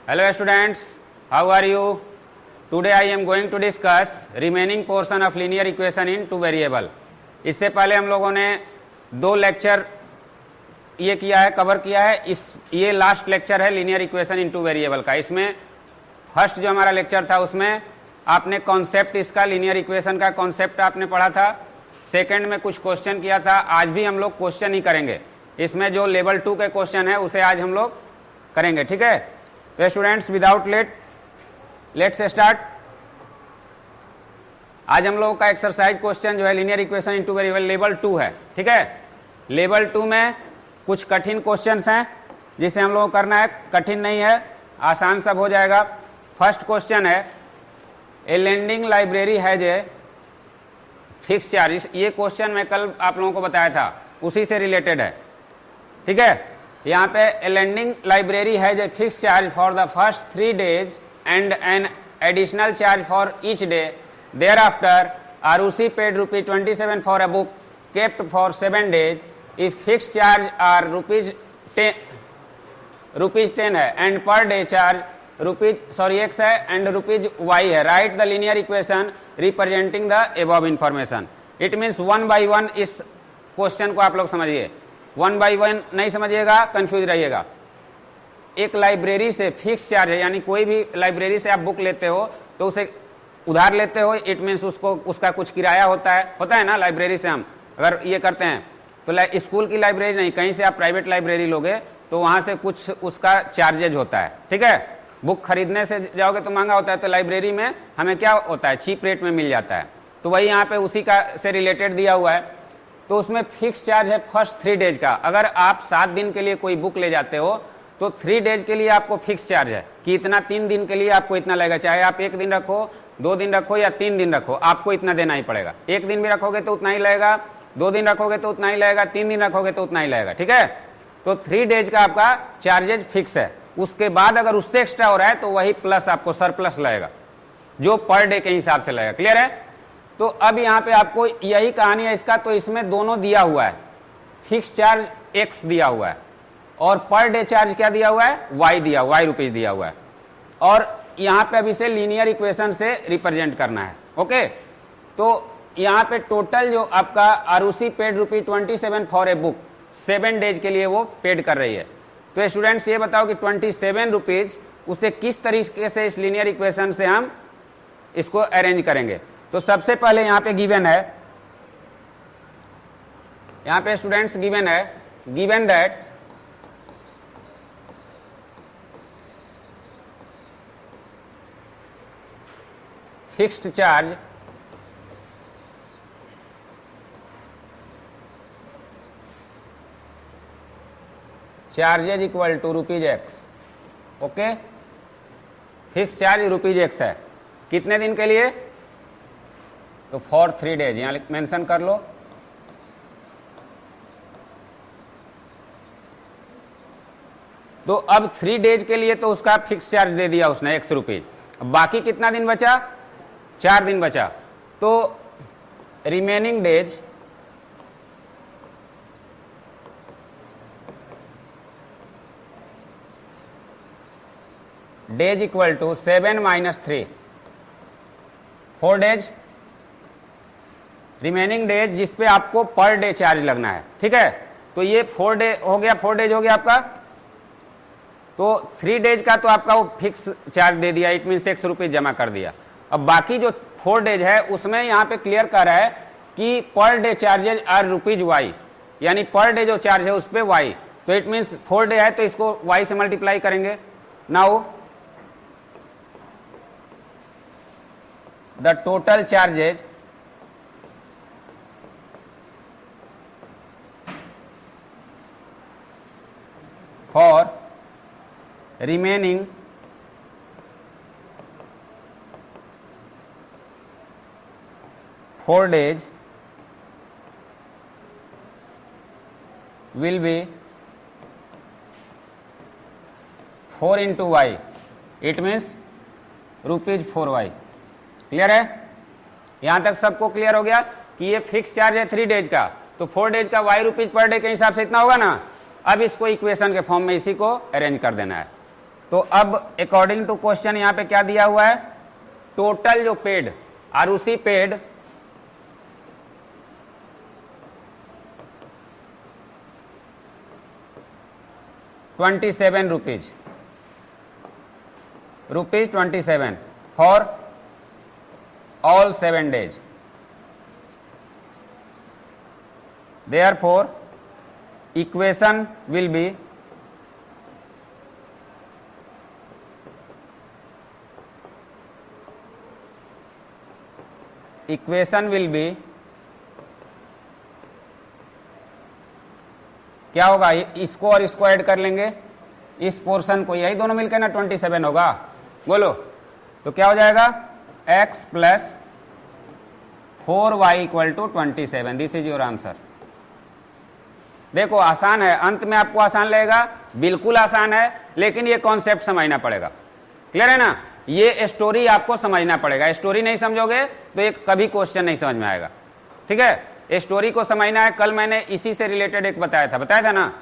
Hello students, how are you? Today I am going to discuss remaining portion of linear equation in two variable. इससे पहले हम लोगों ने दो lecture ये किया है, कवर किया है। ये लास्ट लेक्चर है linear equation in two variable का। इसमें फर्स्ट जो हमारा लेक्चर था उसमें आपने कॉन्सेप्ट इसका लीनियर इक्वेशन का कॉन्सेप्ट आपने पढ़ा था। सेकंड में कुछ क्वेश्चन किया था। आज भी हम लोग क्वेश्चन ही करेंगे। इसमें जो लेवल 2 के क्वेश्चन है उसे आज हम लोग करेंगे, ठीक है। तो स्टूडेंट्स विदाउट लेट्स स्टार्ट। आज हम लोगों का एक्सरसाइज क्वेश्चन जो है linear equation into variable level 2 है, ठीक है। लेवल 2 में कुछ कठिन क्वेश्चंस हैं जिसे हम लोगों को करना है। कठिन नहीं है, आसान सब हो जाएगा। फर्स्ट क्वेश्चन है a lending library has a fix charge. ये क्वेश्चन मैं कल आप लोगों को बताया था, उसी से रिलेटेड है, ठीक है। यहाँ पे a lending library has a fix charge for the first 3 days and an additional charge for each day. Thereafter RUC paid ₹27 for a book kept for 7 days। If fix charge are ₹10 है and per day charge X है and ₹Y है। Right the linear equation representing the above information. It means 1 by 1 इस question को आप लोग समझिए। 1 by 1 नहीं समझिएगा, कंफ्यूज रहिएगा। एक लाइब्रेरी से फिक्स चार्ज है, यानी कोई भी लाइब्रेरी से आप बुक लेते हो तो उसे उधार लेते हो। इट मीन्स उसका कुछ किराया होता है ना। लाइब्रेरी से हम अगर ये करते हैं तो स्कूल की लाइब्रेरी नहीं, कहीं से आप प्राइवेट लाइब्रेरी लोगे तो वहां से कुछ उसका चार्जेज होता है, ठीक है। बुक खरीदने से जाओगे तो महंगा होता है, तो लाइब्रेरी में हमें क्या होता है, चीप रेट में मिल जाता है। तो वही यहाँ पे उसी का से रिलेटेड दिया हुआ है। तो उसमें फिक्स चार्ज है फर्स्ट 3 days का। अगर आप 7 दिन के लिए कोई बुक ले जाते हो तो 3 days के लिए आपको फिक्स चार्ज है कि इतना, 3 दिन के लिए आपको इतना लगेगा। चाहे आप 1 दिन रखो, 2 दिन रखो या 3 दिन रखो, आपको इतना देना ही पड़ेगा। 1 दिन भी रखोगे तो उतना ही लगेगा, 2 दिन रखोगे तो उतना ही लगेगा, 3 दिन रखोगे तो उतना ही लगेगा, ठीक है। तो 3 days का आपका चार्जेज फिक्स है। उसके बाद अगर उससे एक्स्ट्रा हो रहा है तो वही प्लस आपको सरप्लस लगेगा, जो पर डे के हिसाब से लगेगा। क्लियर है। तो अब यहाँ पे आपको यही कहानी है इसका। तो इसमें दोनों दिया हुआ है, फिक्स चार्ज X दिया हुआ है और पर डे चार्ज क्या दिया हुआ है, Y रुपीज दिया हुआ है। और यहाँ पे अब इसे लीनियर इक्वेशन से रिप्रेजेंट करना है, ओके। तो यहाँ पे टोटल जो आपका RUC paid ₹27 for a book 7 days के लिए वो पेड कर रही है। तो स्टूडेंट्स ये बताओ कि 27 रुपीज उसे किस तरीके से इस लीनियर इक्वेशन से हम इसको अरेंज करेंगे। तो सबसे पहले यहाँ पे गिवन है, यहाँ पे स्टूडेंट्स गिवन है, given that fixed charge charges equal to ₹X, okay. Fix charge ₹X है कितने दिन के लिए, तो फॉर 3 days यहां मेंशन कर लो। तो अब 3 days के लिए तो उसका फिक्स चार्ज दे दिया उसने ₹X। अब बाकी कितना दिन बचा, 4 दिन बचा। तो remaining days equal to 7 - 3, 4 days। Remaining days जिसपे आपको पर डे चार्ज लगना है, ठीक है। तो ये 4 days हो गया आपका। तो 3 days का तो आपका वो फिक्स चार्ज दे दिया, इट मीन ₹6 जमा कर दिया। अब बाकी जो 4 days है उसमें यहाँ पे क्लियर कर रहा है कि per day charges are ₹Y, यानी पर डे जो चार्ज है उस पे Y। तो इट मीन्स 4 day है तो इसको Y से मल्टीप्लाई करेंगे। Now the total charges for remaining 4 days will be 4 into Y, it means ₹4Y। Clear है। यहां तक सबको क्लियर हो गया कि ये फिक्स चार्ज है 3 days का, तो 4 days का ₹Y पर डे के हिसाब से इतना होगा ना। अब इसको इक्वेशन के फॉर्म में इसी को अरेंज कर देना है। तो तो अब अकॉर्डिंग टू क्वेश्चन यहां पे क्या दिया हुआ है, टोटल जो paid Arushi paid ₹27 ₹27 for all 7 days. Therefore, equation will be क्या होगा, इसको और इसको ऐड कर लेंगे, इस पोर्शन को, यही दोनों मिलकर ना 27 होगा, बोलो तो क्या हो जाएगा, x plus 4y equal to 27। This is your answer. देखो आसान है, अंत में आपको आसान लगेगा, बिल्कुल आसान है, लेकिन ये कॉन्सेप्ट समझना पड़ेगा। क्लियर है ना, ये स्टोरी आपको समझना पड़ेगा, स्टोरी नहीं समझोगे तो ये कभी क्वेश्चन नहीं समझ में आएगा। ठीक है, स्टोरी को समझना है। कल मैंने इसी से रिलेटेड एक बताया था ना,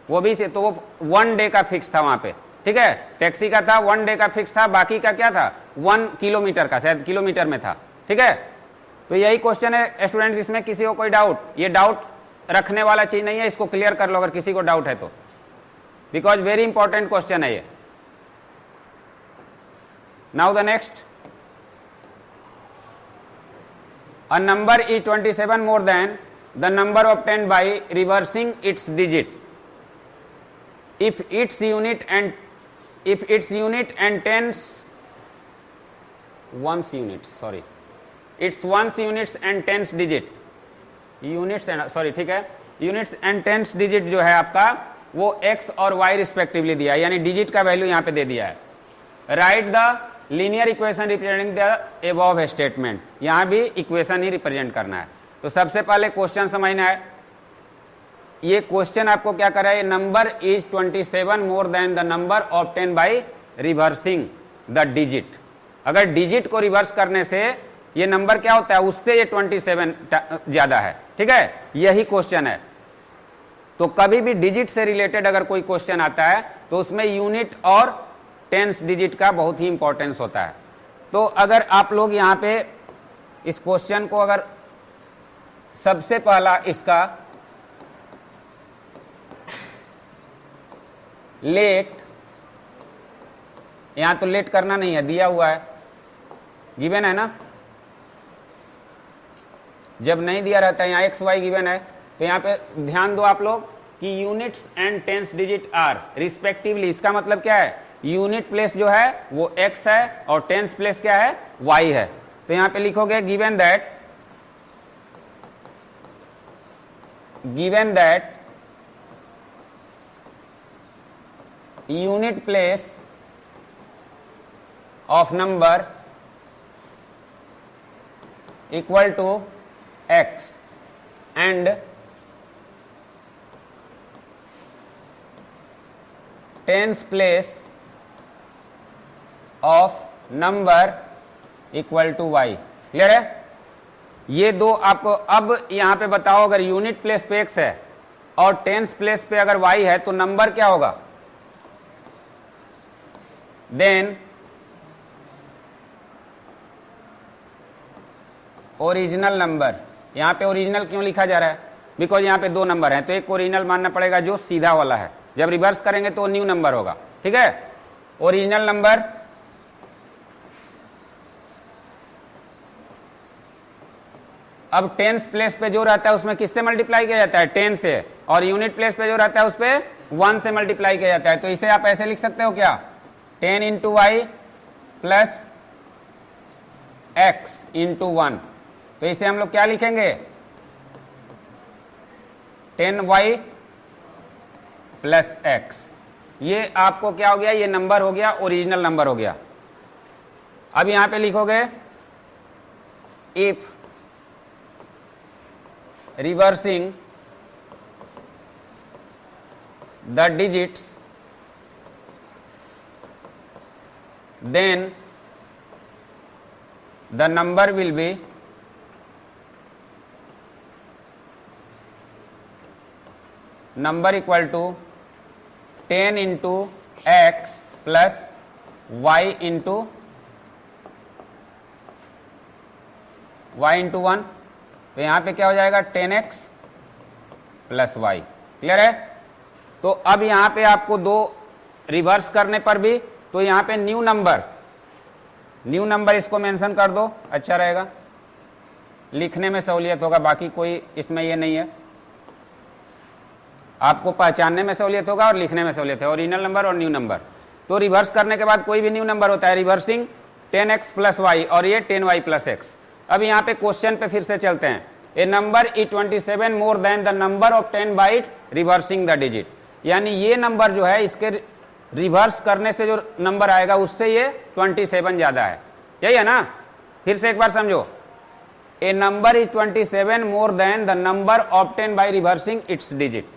वो भी से, तो वो 1 डे का फिक्स था वहां पे। ठीक है, टैक्सी का था 1 डे का फिक्स था, बाकी का क्या था 1 किलोमीटर का, शायद किलोमीटर में था। ठीक है, तो यही क्वेश्चन है स्टूडेंट्स, इसमें किसी को कोई डाउट, ये डाउट रखने वाला चीज नहीं है, इसको क्लियर कर लो अगर किसी को डाउट है तो, बिकॉज वेरी इंपॉर्टेंट क्वेश्चन है ये। Now the next, a number is 27 more than the number obtained by reversing its digit if its unit and tens ones units, sorry, its ones units and tens digit, units and sorry, ठीक है, units and tens digit जो है आपका वो x और y respectively दिया है, यानी डिजिट का वैल्यू यहां पे दे दिया है। Right the linear equation representing the above statement, यहां भी इक्वेशन ही रिप्रेजेंट करना है। तो सबसे पहले क्वेश्चन समझना है, ये क्वेश्चन आपको क्या कर रहा है, number is 27 more than the number obtain by reversing the digit. अगर डिजिट को रिवर्स करने से ये नंबर क्या होता है, उससे ये 27 ज्यादा है। ठीक है, यही क्वेश्चन है। तो कभी भी डिजिट से रिलेटेड अगर कोई क्वेश्चन आता है तो उसमें यूनिट और टेंस डिजिट का बहुत ही इंपॉर्टेंस होता है। तो अगर आप लोग यहां पे इस क्वेश्चन को अगर सबसे पहला इसका लेट, यहां तो लेट करना नहीं है, दिया हुआ है, गिवन है ना, जब नहीं दिया रहता है यहां एक्स वाई गिवन है, तो यहां पे ध्यान दो आप लोग कि units and tens digit are respectively, इसका मतलब क्या है, यूनिट प्लेस जो है वो x है और टेंस प्लेस क्या है, y है। तो यहां पे लिखोगे given that unit place of number equal to x and tens place of number equal to y। Clear है, ये दो आपको अब यहां पे बताओ, अगर यूनिट प्लेस पे x है और टेंस प्लेस पे अगर y है तो नंबर क्या होगा, देन ओरिजिनल नंबर। यहां पे ओरिजिनल क्यों लिखा जा रहा है, बिकॉज यहां पे दो नंबर हैं, तो एक ओरिजिनल मानना पड़ेगा जो सीधा वाला है, जब रिवर्स करेंगे तो न्यू नंबर होगा। ठीक है, ओरिजिनल नंबर अब टेंस प्लेस पे जो रहता है उसमें किससे मल्टीप्लाई किया जाता है, 10 से, और यूनिट प्लेस पे जो रहता है उस पे 1 से मल्टीप्लाई किया जाता है। तो इसे आप ऐसे लिख सकते हो क्या, 10 into y plus x into 1। तो इसे हम लोग क्या लिखेंगे, 10y प्लस एक्स। ये आपको क्या हो गया, ये नंबर हो गया, ओरिजिनल नंबर हो गया। अब यहां पे लिखोगे if reversing the digits then the number will be number equal to 10 into x plus y into 1, तो यहां पे क्या हो जाएगा 10x प्लस वाई। क्लियर है? तो अब यहां पे आपको दो रिवर्स करने पर भी, तो यहां पे न्यू नंबर इसको मेंशन कर दो, अच्छा रहेगा, लिखने में सहूलियत होगा, बाकी कोई इसमें ये नहीं है, आपको पहचानने में सहूलियत होगा और लिखने में सहूलियत है, ओरिजिनल नंबर और न्यू नंबर। तो रिवर्स करने के बाद कोई भी न्यू नंबर होता है, रिवर्सिंग 10x प्लस वाई और ये 10y प्लस एक्स। अब यहाँ पे क्वेश्चन पे फिर से चलते हैं। A number is 27 more than the number of 10 by reversing the digit, यानी ये नंबर जो है इसके रिवर्स करने से जो नंबर आएगा उससे ये 27 ज्यादा है, यही है ना? फिर से एक बार समझो, a number is 27 more than the number of 10 by reversing its digit,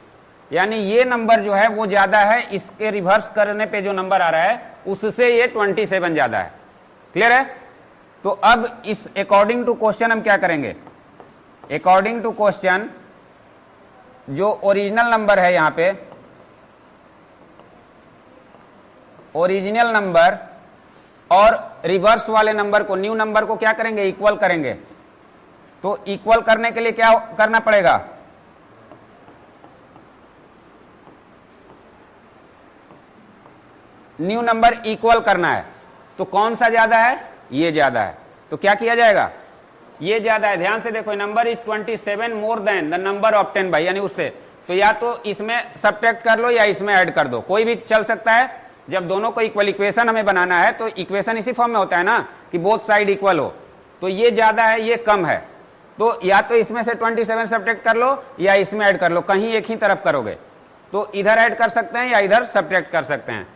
यानी ये नंबर जो है वो ज्यादा है, इसके रिवर्स करने पे जो नंबर आ रहा है उससे ये 27 ज्यादा है। क्लियर है? तो अब इस अकॉर्डिंग टू क्वेश्चन हम क्या करेंगे, अकॉर्डिंग टू क्वेश्चन जो ओरिजिनल नंबर है, यहां पे ओरिजिनल नंबर और रिवर्स वाले नंबर को, न्यू नंबर को क्या करेंगे, इक्वल करेंगे। तो इक्वल करने के लिए क्या करना पड़ेगा, न्यू नंबर इक्वल करना है। तो कौन सा ज्यादा है, ये ज्यादा है, तो क्या किया जाएगा, ये ज्यादा है। ध्यान से देखो, number is 27 more than the number of 10 by, यानी उससे, तो या तो इसमें सब्ट्रैक्ट कर लो या इसमें ऐड कर दो, कोई भी चल सकता है। जब दोनों को इक्वल इक्वेशन हमें बनाना है तो इक्वेशन इसी फॉर्म में होता है ना कि बोथ साइड इक्वल हो, तो ये ज्यादा है ये कम है, तो या तो इसमें से 27 सब्ट्रैक्ट कर लो या इसमें ऐड कर लो, कहीं एक ही तरफ करोगे, तो इधर ऐड कर सकते हैं या इधर सब्ट्रैक्ट कर सकते हैं।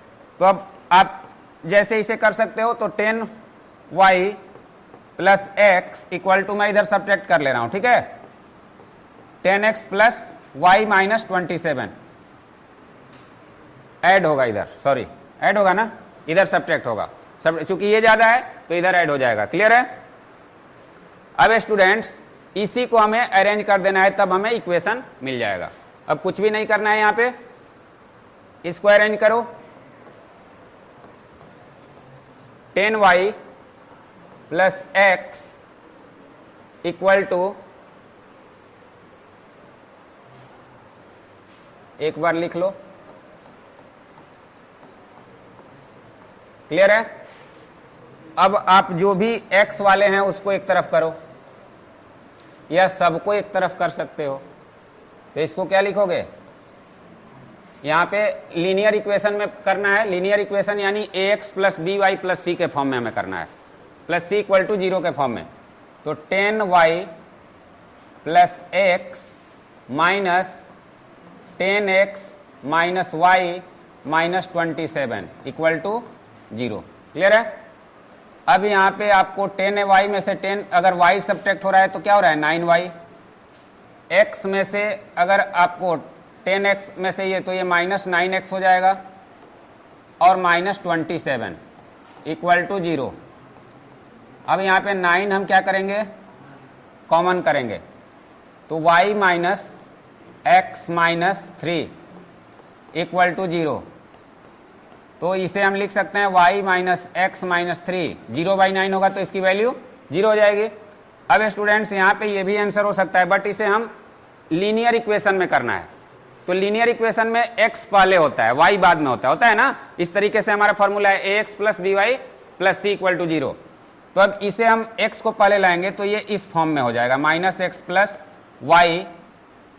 तो अब आप जैसे इसे कर सकते हो, तो 10y plus x equal to, मैं इधर सब्ट्रैक्ट कर ले रहा हूं, ठीक है, 10x plus y minus 27 add होगा इधर, सॉरी ऐड होगा ना, इधर सब्ट्रैक्ट होगा, सब चूंकि ये ज्यादा है तो इधर ऐड हो जाएगा। क्लियर है? अब स्टूडेंट्स इसी को हमें अरेंज कर देना है, तब हमें इक्वेशन मिल जाएगा। अब कुछ भी नहीं करना है, यहां पे इसको अरेंज करो, 10y plus x equal to, एक बार लिख लो, क्लियर है? अब आप जो भी x वाले हैं उसको एक तरफ करो या सबको एक तरफ कर सकते हो, तो इसको क्या लिखोगे, यहां पे लीनियर इक्वेशन में करना है, लीनियर इक्वेशन यानी ax plus by plus c के फॉर्म में हमें करना है, प्लस c इक्वल टू 0 के फॉर्म में। तो 10y plus x minus 10x minus y minus 27 equal to 0। Clear है? अब यहां पे आपको 10y में से 10, अगर y सब्ट्रैक्ट हो रहा है तो क्या हो रहा है 9y, x में से अगर आपको 10x में से ये, तो ये माइनस 9x हो जाएगा और माइनस 27 इक्वल टू 0। अब यहाँ पे 9 हम क्या करेंगे, कॉमन करेंगे, तो y minus x minus 3 equal to 0, तो इसे हम लिख सकते हैं y माइनस एक्स माइनस 3, 0/9 होगा तो इसकी वैल्यू 0 हो जाएगी। अब स्टूडेंट्स यहाँ पे ये भी आंसर हो सकता है, बट इसे हम लीनियर इक्वेशन में करना है, तो लीनियर इक्वेशन में x पहले होता है y बाद में होता है ना, इस तरीके से हमारा फॉर्मूला है ax plus by plus c equal to 0। तो अब इसे हम x को पहले लाएंगे तो ये इस फॉर्म में हो जाएगा, minus x plus y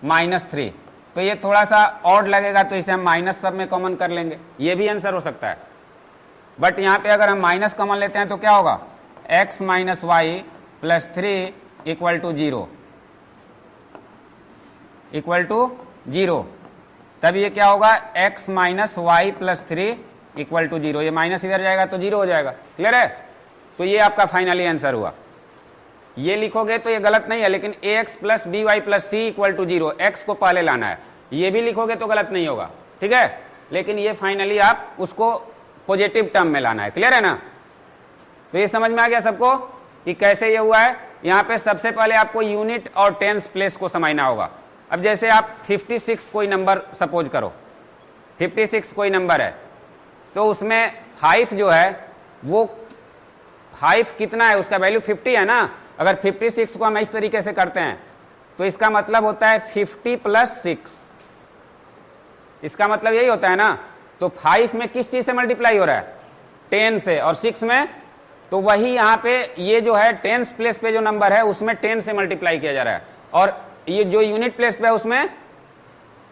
minus 3, तो ये थोड़ा सा ऑड लगेगा तो इसे हम माइनस सब में कॉमन कर लेंगे, ये भी आंसर हो सकता है। बट यहाँ पे अगर हम माइनस कॉमन लेते हैं तो क्या होगा, x minus y plus 3 equal to 0, equal to 0, तब ये क्या होगा x minus y plus 3 equal to 0, ये माइनस इधर जाएगा तो 0 हो जाएगा। क्लियर है? तो ये आपका फाइनली आंसर हुआ। ये लिखोगे तो ये गलत नहीं है, लेकिन ax plus b y plus c equal to 0, x को पहले लाना है, ये भी लिखोगे तो गलत नहीं होगा, ठीक है, लेकिन ये फाइनली आप उसको पॉजिटिव टर्म में लाना है। क्लियर है ना? तो ये समझ में आ गया सबको कि कैसे ये हुआ है। यहाँ पे सबसे पहले आपको यूनिट और टेंस प्लेस को समझना होगा। अब जैसे आप 56 कोई नंबर सपोज करो, 56 कोई नंबर है, तो उसमें 5 जो है वो 5 कितना है, उसका वैल्यू 50 है ना। अगर 56 को हम इस तरीके से करते हैं तो इसका मतलब होता है 50 + 6, इसका मतलब यही होता है ना। तो 5 में किस चीज से मल्टीप्लाई हो रहा है, 10 से, और 6 में तो वही यहां पे ये जो है 10th प्लेस पे जो नंबर है उसमें 10 से मल्टीप्लाई किया जा रहा है, और ये जो यूनिट प्लेस पे है उसमें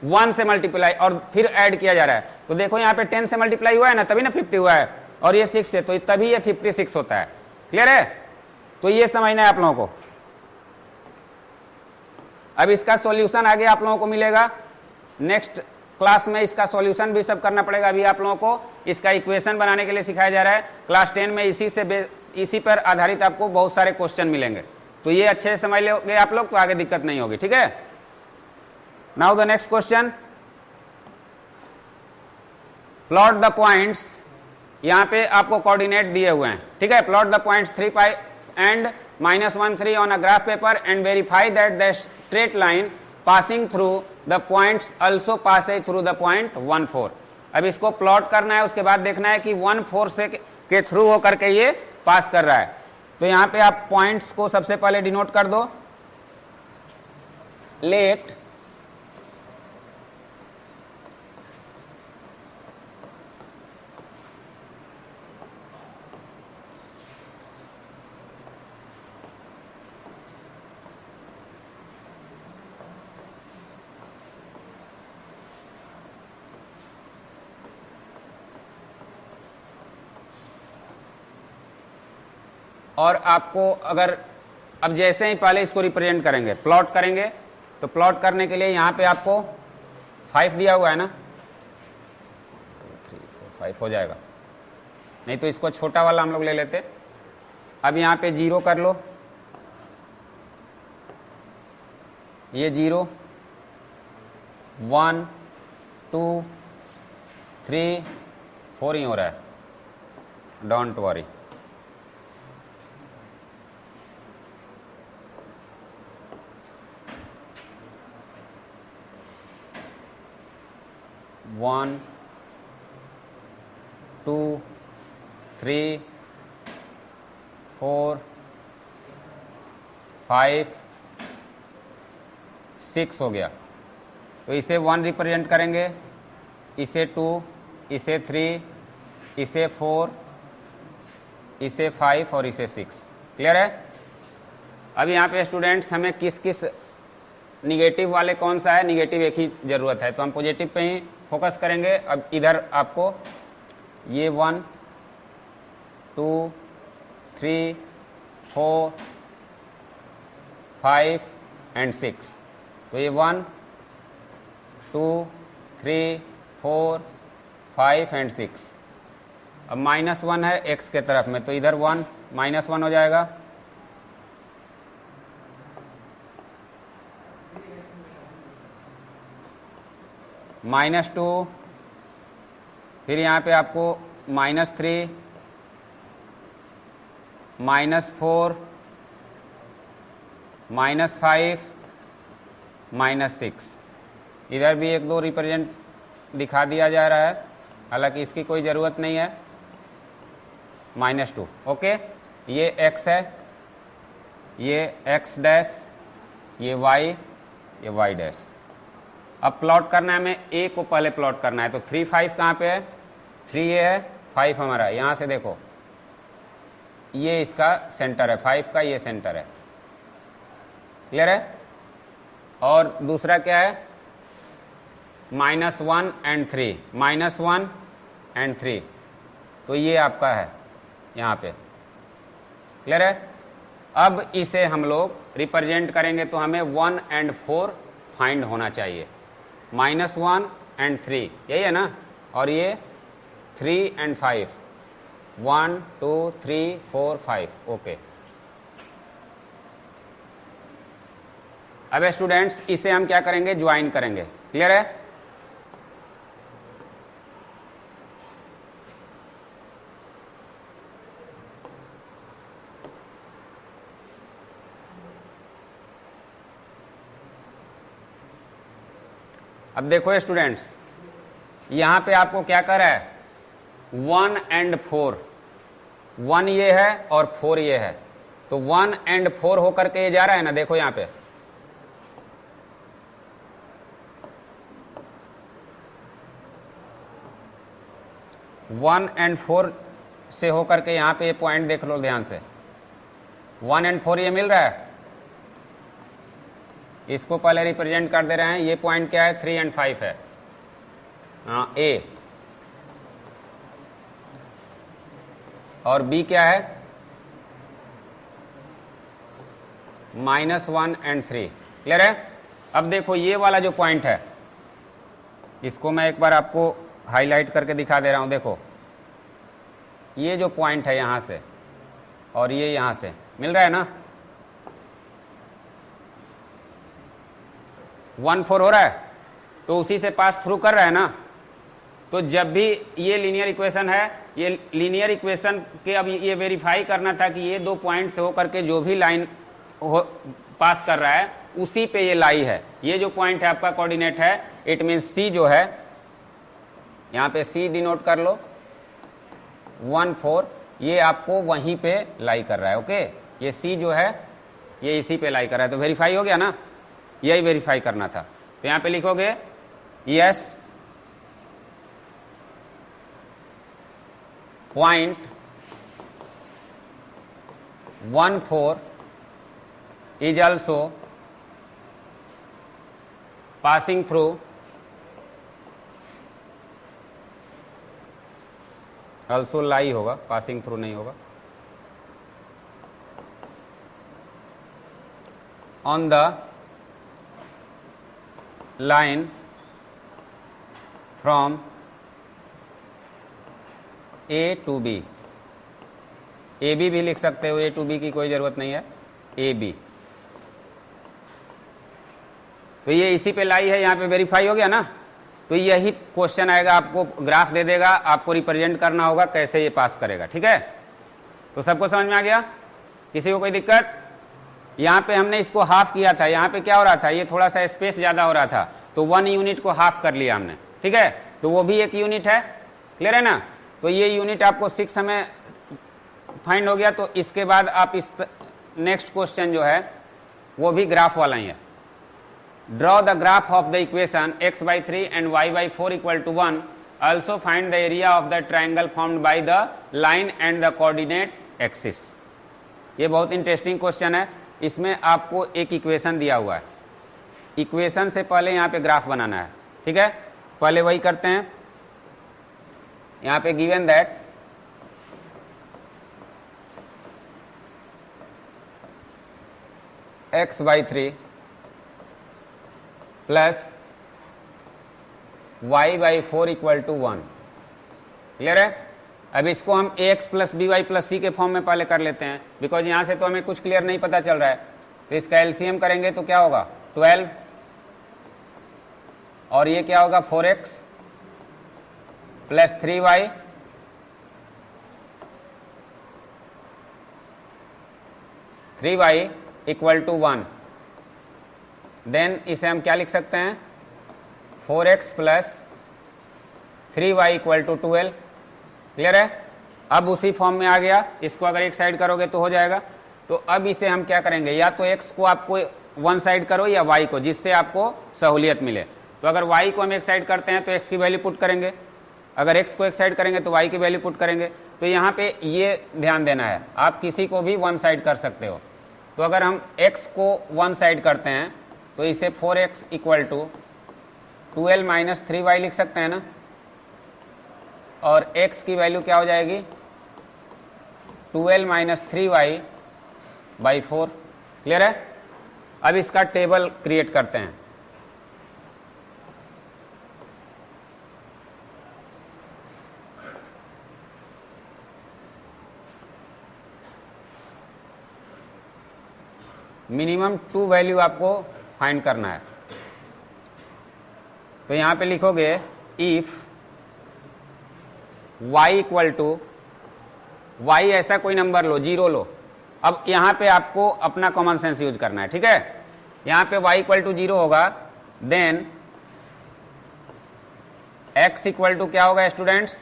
1 से मल्टीप्लाई और फिर ऐड किया जा रहा है। तो देखो यहाँ पे 10 से मल्टीप्लाई हुआ है ना, तभी ना 50 हुआ है, और ये 6 से, तो तभी ये 56 होता है। क्लियर है? तो ये समझना है आप लोगों को। अब इसका सॉल्यूशन आगे आप लोगों को मिलेगा नेक्स्ट क्लास में, इसका सॉल्यूशन भी सब करना पड़ेगा। अभी आप लोगों को इसका इक्वेशन बनाने के लिए सिखाया जा रहा है। क्लास 10 में इसी पर आधारित आपको बहुत सारे क्वेश्चन मिलेंगे, तो ये अच्छे से समझ लोगे आप लोग तो आगे दिक्कत नहीं होगी। ठीक है, now the next question, plot the points. यहां पे आपको कोऑर्डिनेट दिए हुए हैं। ठीक है, plot the points 3, 5 and -1, 3 on a graph paper and verify that the straight line passing through the points also pass through the point 1, 4। अब इसको प्लॉट करना है, उसके बाद देखना है कि 1, 4 से के थ्रू होकर के ये पास कर रहा है। तो यहां पे आप पॉइंट्स को सबसे पहले डिनोट कर दो, लेट और आपको अगर अब जैसे ही पहले इसको रिप्रेजेंट करेंगे, प्लॉट करेंगे, तो प्लॉट करने के लिए यहां पे आपको 5 दिया हुआ है ना, 3, 4, 5 हो जाएगा, नहीं तो इसको छोटा वाला हम लोग ले लेते। अब यहां पे 0 कर लो, ये 0, 1, 2, 3, 4 ही हो रहा है, डोंट वरी। वन, 2, 3, 4, 5, 6 हो गया। तो इसे 1 रिप्रेजेंट करेंगे, इसे 2, इसे 3, इसे 4, इसे 5 और इसे 6। क्लियर है? अब यहाँ पे स्टूडेंट्स हमें किस किस निगेटिव वाले कौन सा है, निगेटिव एक ही जरूरत है, तो हम पॉजिटिव पे ही फोकस करेंगे। अब इधर आपको ये 1, 2, 3, 4, 5 एंड 6, तो ये 1, 2, 3, 4, 5 एंड 6। अब -1 है x के तरफ में, तो इधर 1 -1 हो जाएगा, -2, फिर यहाँ पे आपको -3, -4, -5, -6। इधर भी 1-2 रिप्रेजेंट दिखा दिया जा रहा है, हालांकि इसकी कोई ज़रूरत नहीं है। -2, ओके, ये x है, ये x डैश, ये y, ये y डैश। अब प्लॉट करना है, हमें a को पहले प्लॉट करना है, तो 3, 5 कहाँ पे है, 3 ये है, 5 हमारा, यहाँ से देखो ये इसका सेंटर है, 5 का ये सेंटर है। क्लियर है? और दूसरा क्या है, -1 एंड 3, -1 एंड 3, तो ये आपका है यहाँ पे। क्लियर है? अब इसे हम लोग रिप्रेजेंट करेंगे तो हमें 1 एंड 4 फाइंड होना चाहिए। -1 एंड 3 यही है ना, और ये 3 एंड 5, 1, 2, 3, 4, 5, ओके। अब स्टूडेंट्स इसे हम क्या करेंगे, ज्वाइन करेंगे। क्लियर है? अब देखो स्टूडेंट्स, यहां पे आपको क्या कर रहा है, 1 and 4, 1 ये है और 4 ये है, तो 1 and 4 होकर के ये जा रहा है ना, देखो यहां पे 1 and 4 से होकर के यहां पे ये पॉइंट देख लो ध्यान से, 1 and 4 ये मिल रहा है, इसको पहले रिप्रेजेंट कर दे रहे हैं। ये पॉइंट क्या है, 3 and 5 है, हाँ ए, और बी क्या है, -1 and 3। क्लियर है? अब देखो ये वाला जो पॉइंट है, इसको मैं एक बार आपको हाईलाइट करके दिखा दे रहा हूं। देखो ये जो पॉइंट है यहां से और ये यहां से मिल रहा है ना, 1 4 हो रहा है, तो उसी से पास थ्रू कर रहा है ना। तो जब भी ये लीनियर इक्वेशन है, ये लीनियर इक्वेशन के अब ये वेरीफाई करना था कि ये दो पॉइंट से होकर के जो भी लाइन पास कर रहा है उसी पे ये लाई है। ये जो पॉइंट है आपका कोऑर्डिनेट है, इट मीन सी जो है, यहां पे सी डिनोट कर लो, 1 4, ये आपको वहीं पे लाई कर रहा है। ओके, ये सी जो है ये इसी पे लाई कर रहा है, तो वेरीफाई हो गया ना, यही वेरीफाई करना था। तो यहां पे लिखोगे yes point 1 4 is also passing through also lie होगा, passing through नहीं होगा, on the line from A to B। A B भी लिख सकते हो, ए टू बी की कोई जरूरत नहीं है, ए बी। तो ये इसी पे लाई है, यहां पे वेरीफाई हो गया ना। तो यही क्वेश्चन आएगा, आपको ग्राफ दे देगा, आपको रिप्रेजेंट करना होगा कैसे ये पास करेगा। ठीक है, तो सबको समझ में आ गया? किसी को कोई दिक्कत? यहां पे हमने इसको हाफ किया था, यहां पे क्या हो रहा था, ये थोड़ा सा स्पेस ज्यादा हो रहा था, तो 1 यूनिट को हाफ कर लिया हमने। ठीक है, तो वो भी एक यूनिट है। क्लियर है ना? तो ये यूनिट आपको 6 में फाइंड हो गया। तो इसके बाद आप इस नेक्स्ट क्वेश्चन जो है वो भी ग्राफ वाला ही है। Draw the graph of the equation x/3 and y/4 equal to 1, also find the area of the triangle formed by the line and the coordinate axis. ये बहुत इंटरेस्टिंग क्वेश्चन है। इसमें आपको एक इक्वेशन दिया हुआ है, इक्वेशन से पहले यहाँ पे ग्राफ बनाना है। ठीक है, पहले वही करते हैं। यहाँ पे given that x/3 plus y/4 equal to 1। Clear है? अब इसको हम ax plus by plus c के फॉर्म में पहले कर लेते हैं, बिकॉज यहां से तो हमें कुछ क्लियर नहीं पता चल रहा है। तो इसका एलसीएम करेंगे तो क्या होगा, 12, और ये क्या होगा, 4x plus 3y equal to 1। Then इसे हम क्या लिख सकते हैं, 4x plus 3y equal to 12। Clear है? अब उसी फॉर्म में आ गया, इसको अगर एक साइड करोगे तो हो जाएगा। तो अब इसे हम क्या करेंगे, या तो x को आपको वन साइड करो या y को, जिससे आपको सहूलियत मिले। तो अगर y को हम एक साइड करते हैं तो x की वैल्यू पुट करेंगे, अगर x को एक साइड करेंगे तो y की वैल्यू पुट करेंगे। तो यहाँ पे ये ध्यान देना है, आप किसी को भी वन साइड कर सकते हो। तो अगर हम x को वन साइड करते हैं तो इसे 4x equal to 12 minus 3y लिख सकते हैं ना, और x की वैल्यू क्या हो जाएगी, 12 माइनस 3y बाई 4। क्लियर है? अब इसका टेबल क्रिएट करते हैं। मिनिमम 2 वैल्यू आपको फाइंड करना है। तो यहां पे लिखोगे if y equal to, y ऐसा कोई नंबर लो, 0 लो। अब यहां पे आपको अपना कॉमन सेंस यूज करना है। ठीक है, यहां पे y इक्वल टू 0 होगा, देन x इक्वल टू क्या होगा students,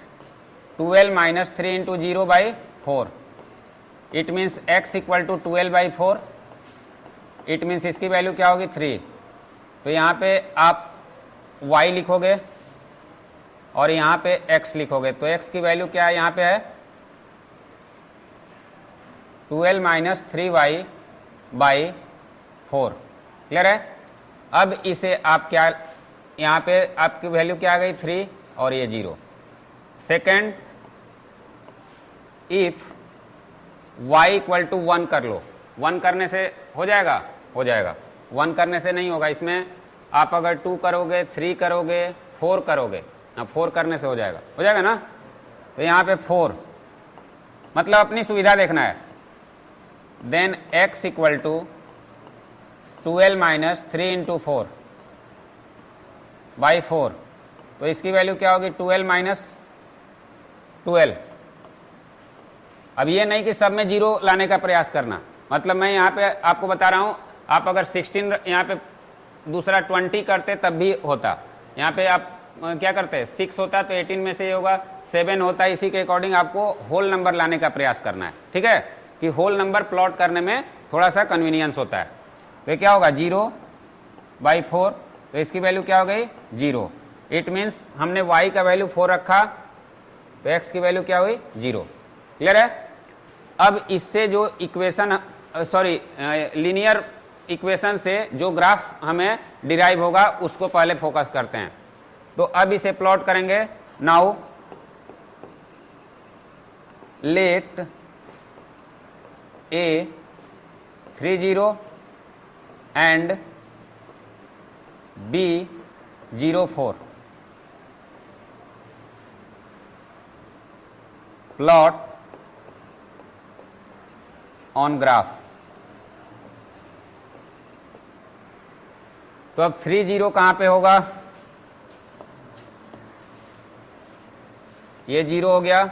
12 minus 3 into 0 by 4, it means x equal to 12 by 4, it means इसकी वैल्यू क्या होगी 3। तो यहाँ पे आप y लिखोगे और यहाँ पे x लिखोगे, तो x की वैल्यू क्या है यहाँ पे है 12 माइनस 3y बाई 4। क्लियर है। अब इसे आप क्या, यहाँ पे आपकी वैल्यू क्या आ गई 3 और ये 0। Second, if y equal to 1 कर लो, 1 करने से हो जाएगा, हो जाएगा, 1 करने से नहीं होगा, इसमें आप अगर 2 करोगे, 3 करोगे, 4 करोगे, 4 करने से हो जाएगा ना। तो यहाँ पे 4, मतलब अपनी सुविधा देखना है। Then x equal to 12 minus 3 into 4 by 4, तो इसकी वैल्यू क्या होगी 12 माइनस 12। अब ये नहीं कि सब में 0 लाने का प्रयास करना, मतलब मैं यहाँ पे आपको बता रहा हूँ, आप अगर 16 यहाँ पे दूसरा 20 करते तब भी होता, यहाँ पे आप क्या करते 6 होता तो 18 में से ये होगा 7 होता, इसी के अकॉर्डिंग आपको होल नंबर लाने का प्रयास करना है। ठीक है, कि होल नंबर प्लॉट करने में थोड़ा सा कन्वीनियंस होता है। तो क्या होगा 0 बाई 4, तो इसकी वैल्यू क्या हो गई 0। इट मीन्स हमने y का वैल्यू 4 रखा, तो x की वैल्यू क्या हुई 0। क्लियर है। अब इससे जो इक्वेशन, लीनियर इक्वेशन से जो ग्राफ हमें डिराइव होगा उसको पहले फोकस करते हैं। तो अब इसे प्लॉट करेंगे। Now let a 3 0 and b 0 4, plot on graph. तो अब 3 0 कहां पे होगा, ये 0 हो गया,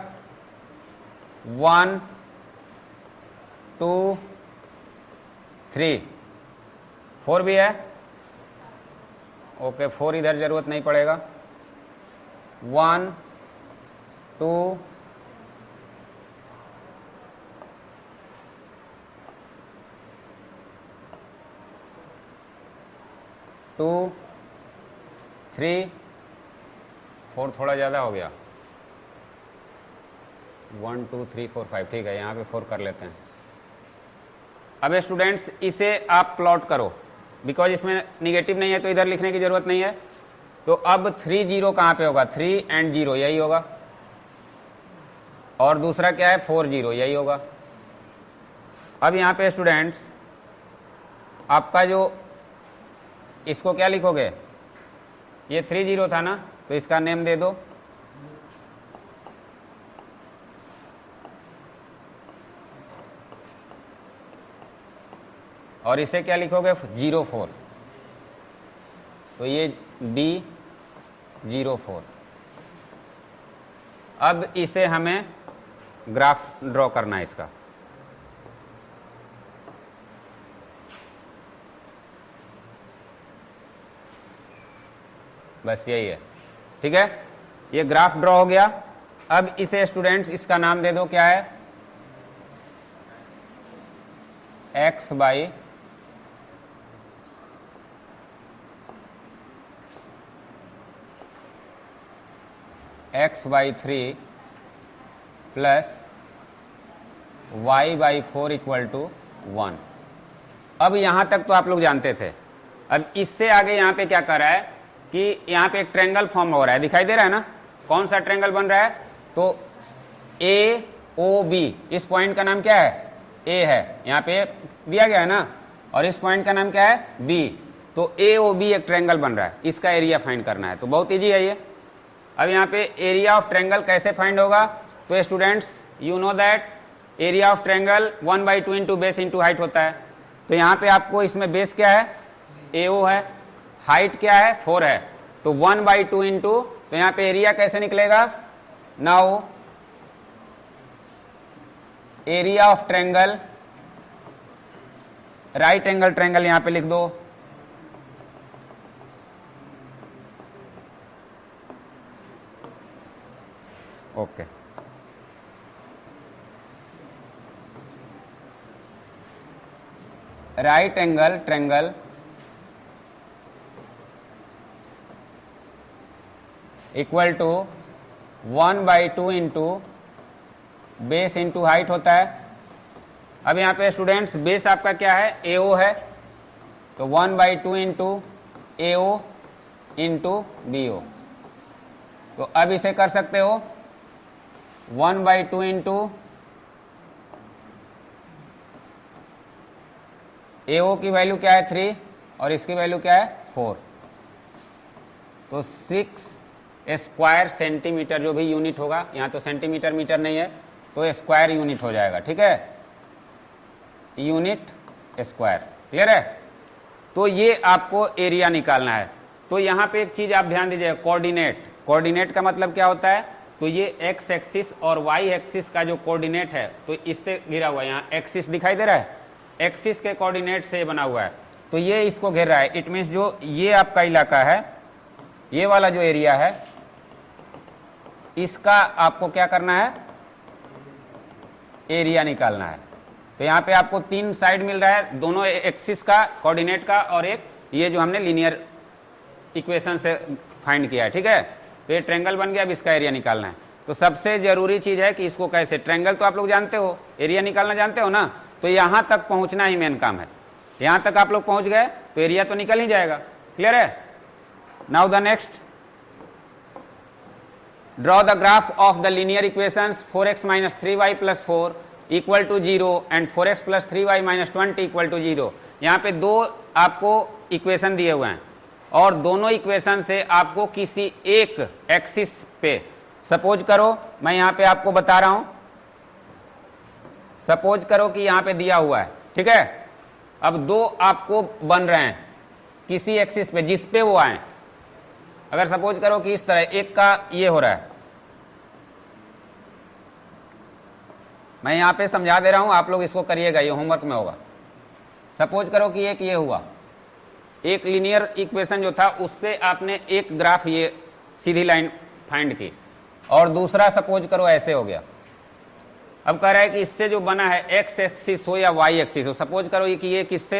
1 2 3, 4 भी है, ओके 4 इधर जरूरत नहीं पड़ेगा, 1 2 2 3 4, थोड़ा ज़्यादा हो गया, 1 2 3 4 5, ठीक है, यहाँ पे 4 कर लेते हैं। अब स्टूडेंट्स इसे आप प्लॉट करो, बिकॉज इसमें निगेटिव नहीं है तो इधर लिखने की जरूरत नहीं है। तो अब 3 0 कहाँ पे होगा, 3 and 0 यही होगा, और दूसरा क्या है 4 0 यही होगा। अब यहाँ पे स्टूडेंट्स आपका जो, इसको क्या लिखोगे, ये 3 0 था ना, तो इसका नेम दे दो, और इसे क्या लिखोगे 0 4, तो ये b 0 4। अब इसे हमें ग्राफ ड्रॉ करना है इसका। बस यही है, ठीक है, ये ग्राफ ड्रॉ हो गया। अब इसे स्टूडेंट्स इसका नाम दे दो, क्या है x by x by 3 plus y by 4 equal to 1। अब यहां तक तो आप लोग जानते थे। अब इससे आगे यहां पे क्या कर रहा है कि यहां पे एक ट्रायंगल फॉर्म हो रहा है, दिखाई दे रहा है ना, कौन सा ट्रायंगल बन रहा है, तो ए ओ बी, इस पॉइंट का नाम क्या है ए है, यहां पे दिया गया है ना, और इस पॉइंट का नाम क्या है बी। तो ए ओ बी एक ट्रायंगल बन रहा है, इसका एरिया फाइंड करना है। तो बहुत इजी है ये। अब यहाँ पे एरिया ऑफ ट्रायंगल कैसे फाइंड होगा, तो students you know that area of triangle 1/2 into base into height होता है। तो यहाँ पे आपको इसमें बेस क्या है AO है, हाइट क्या है 4 है, तो 1/2 इंटू, तो यहाँ पे एरिया कैसे निकलेगा, now area of triangle, right angle triangle यहाँ पे लिख दो, okay right angle triangle equal to 1/2 into base into height होता है। अब यहाँ पे स्टूडेंट्स बेस आपका क्या है, AO है, तो 1/2 इंटू AO इंटू BO। तो अब इसे कर सकते हो 1/2 इंटू AO की वैल्यू क्या है 3 और इसकी वैल्यू क्या है 4, तो 6 स्क्वायर सेंटीमीटर जो भी यूनिट होगा, यहाँ तो सेंटीमीटर मीटर नहीं है तो स्क्वायर यूनिट हो जाएगा, ठीक है, यूनिट स्क्वायर। क्लियर है? तो ये आपको एरिया निकालना है। तो यहाँ पे एक चीज आप ध्यान दीजिए, कोऑर्डिनेट। कोऑर्डिनेट का मतलब क्या होता है, तो ये एक्स एक्सिस और वाई एक्सिस का जो कोऑर्डिनेट है, तो इससे घिरा हुआ है, यहाँ एक्सिस दिखाई दे रहा है, एक्सिस के कोऑर्डिनेट से बना हुआ है, तो ये इसको घेर रहा है। इट मीन्स जो ये आपका इलाका है, ये वाला जो एरिया है, इसका आपको क्या करना है, एरिया निकालना है। तो यहाँ पे आपको 3 साइड मिल रहा है, दोनों एक्सिस का कोऑर्डिनेट का, और एक ये जो हमने लीनियर इक्वेशन से फाइंड किया है, ठीक है। तो ये ट्रायंगल बन गया, अब इसका एरिया निकालना है। तो सबसे जरूरी चीज है कि इसको कैसे, ट्रायंगल तो आप लोग जानते हो, एरिया निकालना जानते हो ना, तो यहां तक पहुंचना ही मेन काम है। यहां तक आप लोग पहुंच गए तो एरिया तो निकल ही जाएगा। क्लियर है? Now the next, draw the graph of the linear equations 4x - 3y + 4 = 0 and 4x + 3y - 20 = 0। यहाँ पे दो आपको इक्वेशन दिए हुए हैं और दोनों इक्वेशन से आपको किसी एक एक्सिस पे, सपोज करो मैं यहाँ पे आपको बता रहा हूं, सपोज करो कि यहाँ पे दिया हुआ है, ठीक है। अब दो आपको बन रहे हैं किसी एक्सिस पे, जिस पे वो आए। अगर सपोज करो कि इस तरह, एक का ये हो रहा है, मैं यहां पे समझा दे रहा हूं, आप लोग इसको करिएगा, ये होमवर्क में होगा। सपोज करो कि एक ये हुआ, एक लीनियर इक्वेशन जो था उससे आपने एक ग्राफ ये सीधी लाइन फाइंड की, और दूसरा सपोज करो ऐसे हो गया। अब कह रहा है कि इससे जो बना है एक्स एक्सिस हो या वाई एक्सिस हो, सपोज करो कि ये किससे,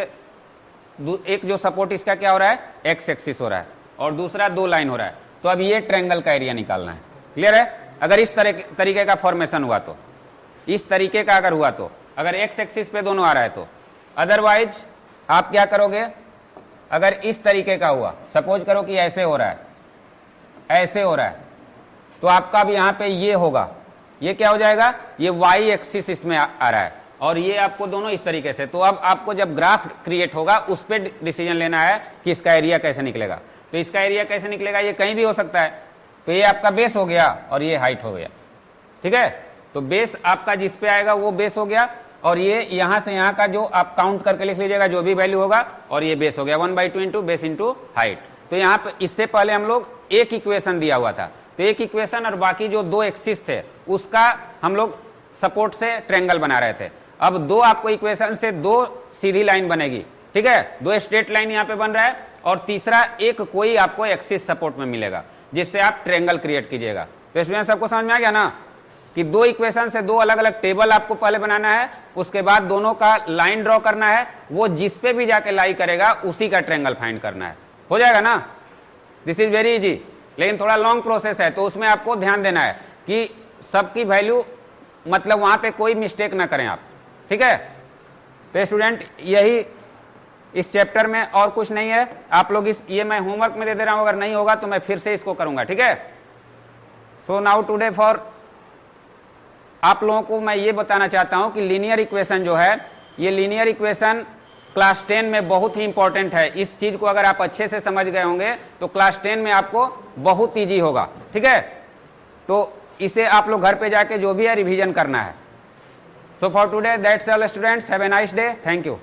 एक जो सपोर्ट इसका क्या हो रहा है, एक्स एक्सिस हो रहा है, और दूसरा 2 लाइन हो रहा है। तो अब ये ट्रायंगल का एरिया निकालना है। क्लियर है? अगर इस तरीके का फॉर्मेशन हुआ तो, इस तरीके का अगर हुआ तो, अगर एक्स एक्सिस पे दोनों आ रहा है तो, अदरवाइज आप क्या करोगे, अगर इस तरीके का हुआ, सपोज करो कि ऐसे हो रहा है, ऐसे हो रहा है, तो आपका भी यहां पे ये होगा, ये क्या हो जाएगा, ये वाई एक्सिस इसमें आ रहा है, और ये आपको दोनों इस तरीके से। तो अब आपको जब ग्राफ क्रिएट होगा उस पर डिसीजन लेना है कि इसका एरिया कैसे निकलेगा। तो इसका एरिया कैसे निकलेगा, ये कहीं भी हो सकता है। तो ये आपका बेस हो गया और ये हाइट हो गया, ठीक है। तो बेस आपका जिस पे आएगा वो बेस हो गया, और ये यहां से यहां का जो आप काउंट करके लिख लीजिएगा जो भी वैल्यू होगा, और ये बेस हो गया 1/2 इंटू बेस इंटू हाइट। तो यहाँ पे इससे पहले हम लोग एक इक्वेशन दिया हुआ था, तो एक इक्वेशन और बाकी जो 2 एक्सिस थे उसका हम लोग सपोर्ट से ट्रायंगल बना रहे थे। अब 2 आपको इक्वेशन से 2 सीधी लाइन बनेगी, ठीक है, 2 स्ट्रेट लाइन यहाँ पे बन रहा है, और तीसरा एक कोई आपको एक्सिस सपोर्ट में मिलेगा जिससे आप ट्रायंगल क्रिएट कीजिएगा। तो स्टूडेंट सबको समझ में आ गया ना कि 2 इक्वेशन से 2 अलग अलग टेबल आपको पहले बनाना है, उसके बाद दोनों का लाइन ड्रॉ करना है, वो जिस पे भी जाके लाई करेगा उसी का ट्रायंगल फाइंड करना है। हो जाएगा ना? दिस इज वेरी इजी, लेकिन थोड़ा लॉन्ग प्रोसेस है, तो उसमें आपको ध्यान देना है कि सबकी वैल्यू, मतलब वहां पे कोई मिस्टेक ना करें आप, ठीक है। तो स्टूडेंट यही इस चैप्टर में, और कुछ नहीं है। आप लोग ये मैं होमवर्क में दे दे रहा हूं, अगर नहीं होगा तो मैं फिर से इसको करूंगा, ठीक है। सो नाउ टुडे फॉर, आप लोगों को मैं ये बताना चाहता हूं कि लीनियर इक्वेशन जो है, ये लीनियर इक्वेशन क्लास 10 में बहुत ही इंपॉर्टेंट है। इस चीज को अगर आप अच्छे से समझ गए होंगे तो क्लास 10 में आपको बहुत इजी होगा, ठीक है। तो इसे आप लोग घर पे जाके जो भी है रिवीजन करना है। So for today that's all students, have a nice day, thank you.